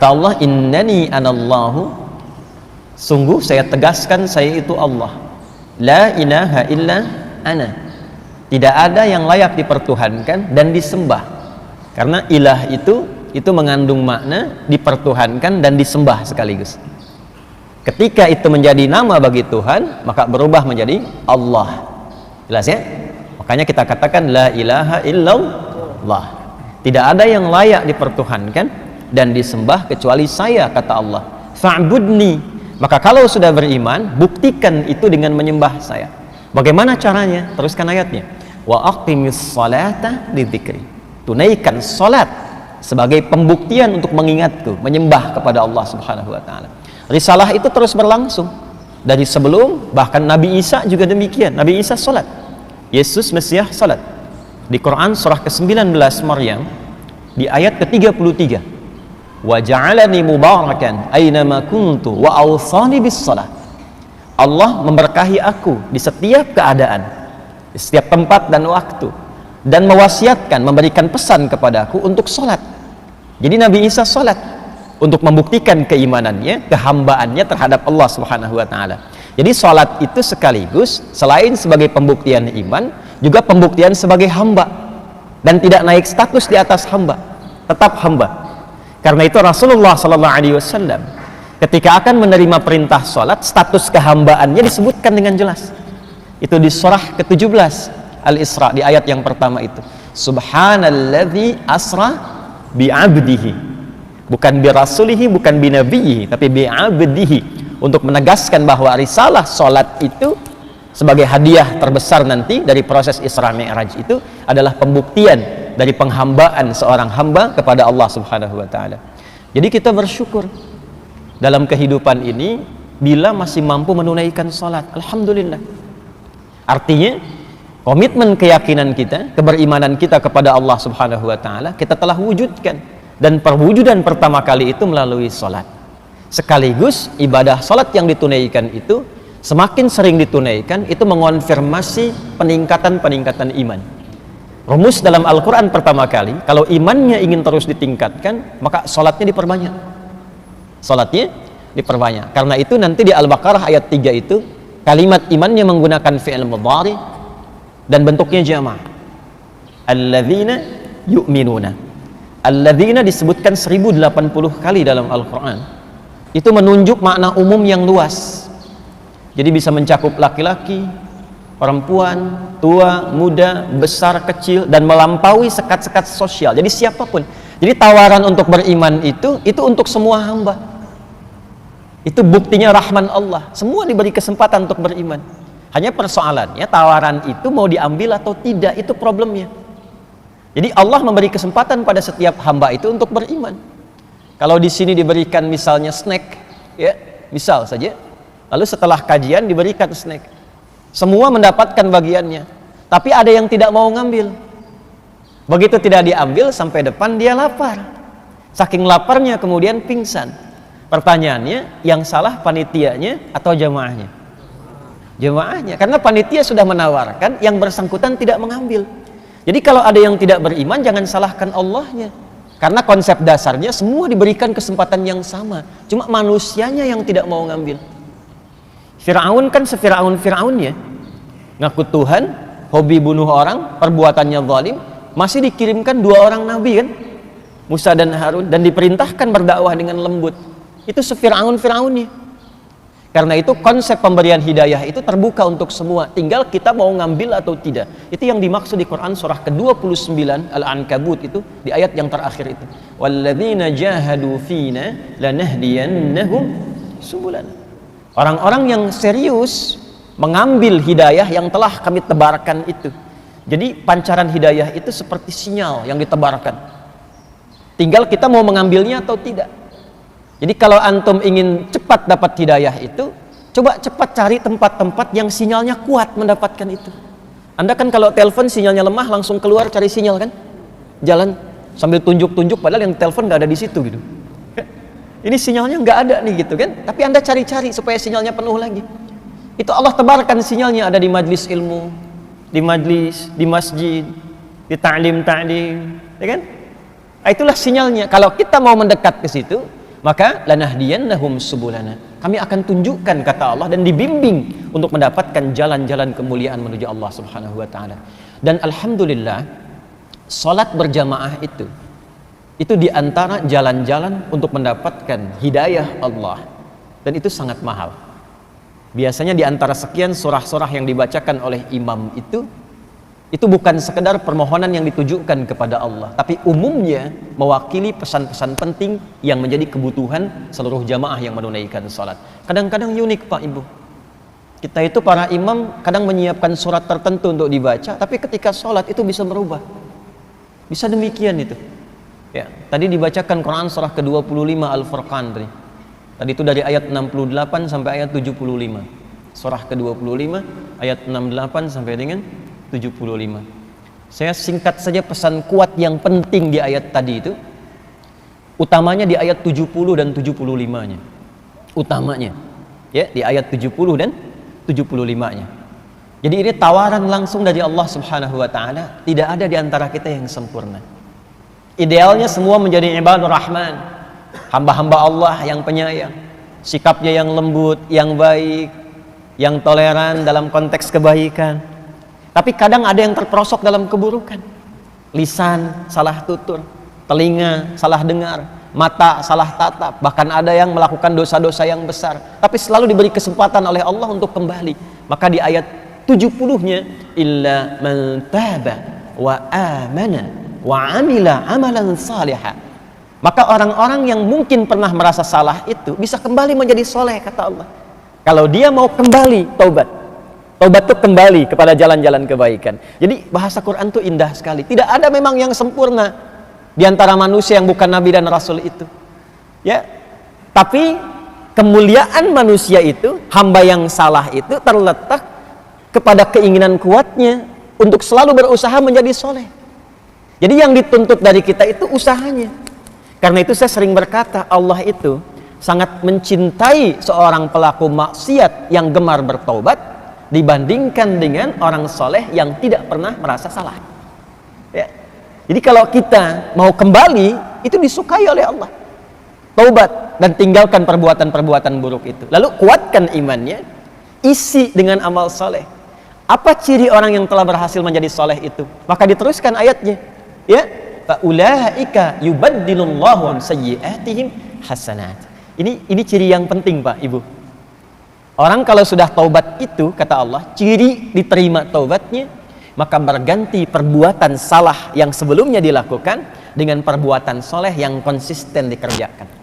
Kata Allah, innani anallahu, sungguh saya tegaskan saya itu Allah. La ilaha illa ana. Tidak ada yang layak dipertuhankan dan disembah. Karena ilah itu mengandung makna dipertuhankan dan disembah sekaligus. Ketika itu menjadi nama bagi Tuhan, maka berubah menjadi Allah. Jelas ya? Makanya kita katakan la ilaha illallah. Tidak ada yang layak dipertuhankan dan disembah kecuali saya, kata Allah. Fa'budni. Maka kalau sudah beriman, buktikan itu dengan menyembah saya. Bagaimana caranya? Teruskan ayatnya. Wa aqimis salata lidzikri. Tunaikan salat sebagai pembuktian untuk mengingatku, menyembah kepada Allah Subhanahu wa taala. Risalah itu terus berlangsung dari sebelum, bahkan Nabi Isa juga demikian. Nabi Isa salat, Yesus Mesias salat. Di Quran surah ke-19 Maryam di ayat ke-33, wa ja'alani mubarakan aynama kuntu wa awsani bis salah. Allah memberkahi aku di setiap keadaan, di setiap tempat dan waktu, dan mewasiatkan, memberikan pesan kepadaku untuk salat. Jadi Nabi Isa salat untuk membuktikan keimanannya, kehambaannya terhadap Allah Subhanahu wa taala. Jadi salat itu sekaligus selain sebagai pembuktian iman, juga pembuktian sebagai hamba, dan tidak naik status di atas hamba, tetap hamba. Karena itu Rasulullah sallallahu alaihi wasallam ketika akan menerima perintah salat, status kehambaannya disebutkan dengan jelas. Itu di surah ke-17 Al-Isra, di ayat yang pertama itu. Subhanalladzi asra bi'abdihi. Bukan bi rasulihi, bukan bi nabiyhi, tapi bi abdihi, untuk menegaskan bahwa risalah salat itu sebagai hadiah terbesar nanti dari proses Isra Mi'raj itu adalah pembuktian dari penghambaan seorang hamba kepada Allah Subhanahu wa taala. Jadi kita bersyukur dalam kehidupan ini bila masih mampu menunaikan salat. Alhamdulillah. Artinya komitmen keyakinan kita, keberimanan kita kepada Allah Subhanahu wa taala kita telah wujudkan. Dan perwujudan pertama kali itu melalui salat. Sekaligus ibadah salat yang ditunaikan itu semakin sering ditunaikan, itu mengonfirmasi peningkatan iman. Rumus dalam Al-Quran pertama kali, kalau imannya ingin terus ditingkatkan, maka salatnya diperbanyak. Salatnya diperbanyak. Karena itu nanti di Al-Baqarah ayat 3 itu kalimat imannya menggunakan fi'il mudhari dan bentuknya jama'. Alladzina yu'minuna. Alladzina disebutkan 1080 kali dalam Al-Quran. Itu menunjuk makna umum yang luas. Jadi bisa mencakup laki-laki, perempuan, tua, muda, besar, kecil, dan melampaui sekat-sekat sosial. Jadi siapapun. Jadi tawaran untuk beriman itu untuk semua hamba. Itu buktinya rahman Allah. Semua diberi kesempatan untuk beriman. Hanya persoalannya tawaran itu mau diambil atau tidak, itu problemnya. Jadi Allah memberi kesempatan pada setiap hamba itu untuk beriman. Kalau di sini diberikan misalnya snack, ya, misal saja, lalu setelah kajian diberikan snack, semua mendapatkan bagiannya, tapi ada yang tidak mau ngambil. Begitu tidak diambil, sampai depan dia lapar. Saking laparnya kemudian pingsan. Pertanyaannya, yang salah panitianya atau jamaahnya? Jamaahnya, karena panitia sudah menawarkan, yang bersangkutan tidak mengambil. Jadi kalau ada yang tidak beriman, jangan salahkan Allahnya. Karena konsep dasarnya semua diberikan kesempatan yang sama. Cuma manusianya yang tidak mau ngambil. Fir'aun kan se-Fir'aun-Fir'aunnya. Ngaku Tuhan, hobi bunuh orang, perbuatannya zalim, masih dikirimkan 2 orang nabi kan? Musa dan Harun, dan diperintahkan berdakwah dengan lembut. Itu se-Fir'aun-Fir'aunnya. Karena itu konsep pemberian hidayah itu terbuka untuk semua, tinggal kita mau ngambil atau tidak. Itu yang dimaksud di Quran surah ke-29 Al-Ankabut itu, di ayat yang terakhir itu. Walladzina jahadu fina lanahdiyannahum subulana. Orang-orang yang serius mengambil hidayah yang telah kami tebarkan itu. Jadi pancaran hidayah itu seperti sinyal yang ditebarkan. Tinggal kita mau mengambilnya atau tidak. Jadi kalau antum ingin cepat dapat hidayah itu, coba cepat cari tempat-tempat yang sinyalnya kuat mendapatkan itu. Anda kan kalau telepon sinyalnya lemah, langsung keluar cari sinyal kan? Jalan sambil tunjuk-tunjuk, padahal yang telepon nggak ada di situ gitu. Ini sinyalnya nggak ada nih gitu kan? Tapi Anda cari-cari supaya sinyalnya penuh lagi. Itu Allah tebarkan sinyalnya, ada di majlis ilmu, di majlis, di masjid, di ta'lim, ya kan? Nah, itulah sinyalnya. Kalau kita mau mendekat ke situ, maka lanahdiyannahum subulana, kami akan tunjukkan kata Allah dan dibimbing untuk mendapatkan jalan-jalan kemuliaan menuju Allah Subhanahu wa taala. Dan alhamdulillah, salat berjamaah itu di antara jalan-jalan untuk mendapatkan hidayah Allah, dan itu sangat mahal. Biasanya di antara sekian surah-surah yang dibacakan oleh imam itu bukan sekedar permohonan yang ditujukan kepada Allah, tapi umumnya mewakili pesan-pesan penting yang menjadi kebutuhan seluruh jamaah yang menunaikan salat. Kadang-kadang unik Pak Ibu, kita itu para imam kadang menyiapkan surat tertentu untuk dibaca, tapi ketika salat itu bisa berubah. Bisa demikian itu. Ya, tadi dibacakan Quran surah ke-25 Al-Furqan tadi. Tadi itu dari ayat 68 sampai ayat 75. Surah ke-25 ayat 68 sampai dengan 75. Saya singkat saja pesan kuat yang penting di ayat tadi itu. Utamanya di ayat 70 dan 75-nya. Utamanya ya, di ayat 70 dan 75-nya. Jadi ini tawaran langsung dari Allah Subhanahu wa taala, tidak ada di antara kita yang sempurna. Idealnya semua menjadi ibadur rahman, hamba-hamba Allah yang penyayang, sikapnya yang lembut, yang baik, yang toleran dalam konteks kebaikan. Tapi kadang ada yang terperosok dalam keburukan. Lisan salah tutur, telinga salah dengar, mata salah tatap, bahkan ada yang melakukan dosa-dosa yang besar, tapi selalu diberi kesempatan oleh Allah untuk kembali. Maka di ayat 70-nya, illa man taba wa amana wa amila amalan salihah. Maka orang-orang yang mungkin pernah merasa salah itu bisa kembali menjadi soleh, kata Allah. Kalau dia mau kembali taubat itu kembali kepada jalan-jalan kebaikan. Jadi bahasa Quran itu indah sekali. Tidak ada memang yang sempurna di antara manusia yang bukan nabi dan rasul itu. Ya. Tapi kemuliaan manusia itu, hamba yang salah itu terletak kepada keinginan kuatnya untuk selalu berusaha menjadi soleh. Jadi yang dituntut dari kita itu usahanya. Karena itu saya sering berkata, Allah itu sangat mencintai seorang pelaku maksiat yang gemar bertaubat dibandingkan dengan orang soleh yang tidak pernah merasa salah. Ya. Jadi kalau kita mau kembali, itu disukai oleh Allah. Taubat dan tinggalkan perbuatan-perbuatan buruk itu. Lalu kuatkan imannya, isi dengan amal soleh. Apa ciri orang yang telah berhasil menjadi soleh itu? Maka diteruskan ayatnya. Ya, faulaika yubaddilullahu sayyi'atihim hasanat. Ini ciri yang penting Pak Ibu. Orang kalau sudah taubat itu, kata Allah, ciri diterima taubatnya, maka berganti perbuatan salah yang sebelumnya dilakukan dengan perbuatan soleh yang konsisten dikerjakan.